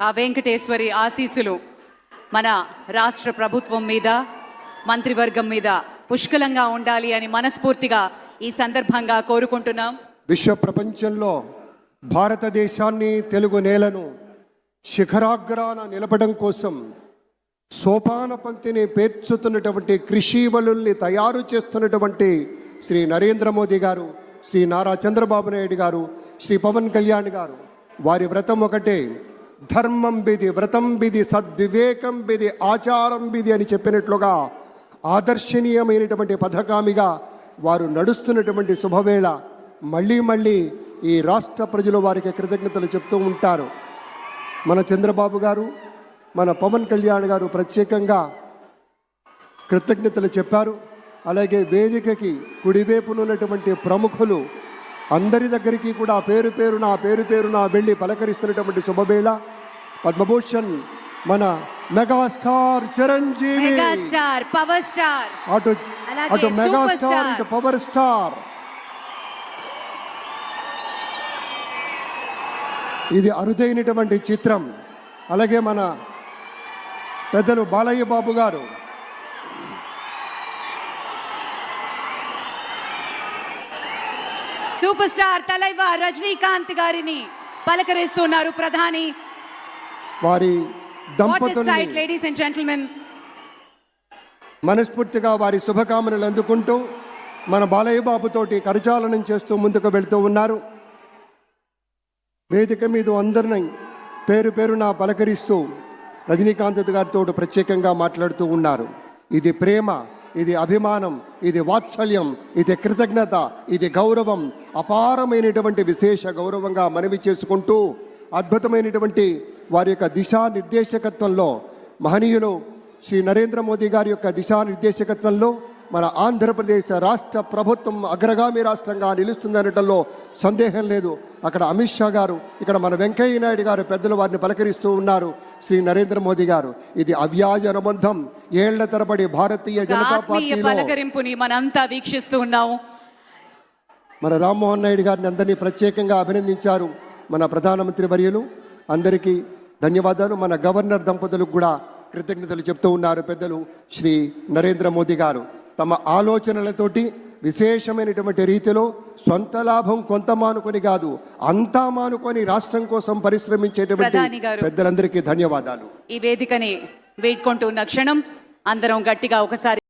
ఆ వెంకటేశ్వరి ఆశీస్సులు మన రాష్ట్ర ప్రభుత్వం మీద, మంత్రివర్గం మీద పుష్కలంగా ఉండాలి అని మనస్ఫూర్తిగా ఈ సందర్భంగా కోరుకుంటున్నాం. విశ్వ ప్రపంచంలో భారతదేశాన్ని, తెలుగు నేలను శిఖరాగ్రాన నిలపడం కోసం సోపాన పంక్తిని పేర్చుతున్నటువంటి కృషివలుల్ని తయారు చేస్తున్నటువంటి శ్రీ నరేంద్ర మోదీ గారు, శ్రీ నారా చంద్రబాబు నాయుడు గారు, శ్రీ పవన్ కళ్యాణ్ గారు, వారి వ్రతం ఒకటే, ధర్మం బిది, వ్రతం బిది, సద్వివేకం బిది, ఆచారం బిది అని చెప్పినట్లుగా ఆదర్శనీయమైనటువంటి పథకామిగా వారు నడుస్తున్నటువంటి శుభవేళ మళ్ళీ మళ్ళీ ఈ రాష్ట్ర ప్రజలు వారికి కృతజ్ఞతలు చెప్తూ ఉంటారు. మన చంద్రబాబు గారు, మన పవన్ కళ్యాణ్ గారు ప్రత్యేకంగా కృతజ్ఞతలు చెప్పారు. అలాగే వేదికకి కుడివైపునున్నటువంటి ప్రముఖులు అందరి దగ్గరికి కూడా పేరు పేరున వెళ్ళి పలకరిస్తున్నటువంటి శుభవేళ. పద్మభూషణ్ మన megastar Chiranjeevi, megastar power star, అటు మెగాస్టార్ ఇటు పవర్ స్టార్. ఇది అరుదైనటువంటి చిత్రం. అలాగే మన పెద్దలు బాలయ్య బాబు గారు, సూపర్ స్టార్ తలైవర్ రజనీకాంత్ గారిని పలకరిస్తున్నారు ప్రధాని. వారి దంపతుల్ని లేడీస్ అండ్ జెంటిల్మెన్ మనస్ఫూర్తిగా వారి శుభకామనలు అందుకుంటూ మన బాలయ్య బాబుతోటి కరచాలనం చేస్తూ ముందుకు వెళ్తూ ఉన్నారు. వేదిక మీద అందరినీ పేరున పలకరిస్తూ రజనీకాంత్ గారితో ప్రత్యేకంగా మాట్లాడుతూ ఉన్నారు. ఇది ప్రేమ, ఇది అభిమానం, ఇది వాత్సల్యం, ఇది కృతజ్ఞత, ఇది గౌరవం, అపారమైనటువంటి విశేష గౌరవంగా మనవి చేసుకుంటూ అద్భుతమైనటువంటి వారి యొక్క దిశానిర్దేశకత్వంలో, మహనీయులు శ్రీ నరేంద్ర మోదీ గారి యొక్క దిశానిర్దేశకత్వంలో మన ఆంధ్రప్రదేశ్ రాష్ట్ర ప్రభుత్వం అగ్రగామి రాష్ట్రంగా నిలుస్తుందనటంలో సందేహం లేదు. అక్కడ అమిత్ షా గారు, ఇక్కడ మన వెంకయ్య నాయుడు గారు పెద్దలు వారిని పలకరిస్తూ ఉన్నారు. శ్రీ నరేంద్ర మోదీ గారు, ఇది అవ్యాజ అనుబంధం. ఏళ్ల తరబడి భారతీయ జనతా పార్టీ పలకరింపుని మనంతా వీక్షిస్తూ ఉన్నాము. మన రామ్మోహన్ నాయుడు గారిని అందరినీ ప్రత్యేకంగా అభినందించారు మన ప్రధానమంత్రి వర్యులు. అందరికీ ధన్యవాదాలు. మన గవర్నర్ దంపతులకు కూడా కృతజ్ఞతలు చెప్తూ ఉన్నారు పెద్దలు శ్రీ నరేంద్ర మోదీ గారు. తమ ఆలోచనలతోటి విశేషమైనటువంటి రీతిలో సొంత లాభం కొంత మానుకొని కాదు, అంతా మానుకొని రాష్ట్రం కోసం పరిశ్రమించేటువంటి పెద్దలందరికీ ధన్యవాదాలు. ఈ వేదికని వేడుకుంటూ ఉన్న క్షణం అందరం గట్టిగా ఒకసారి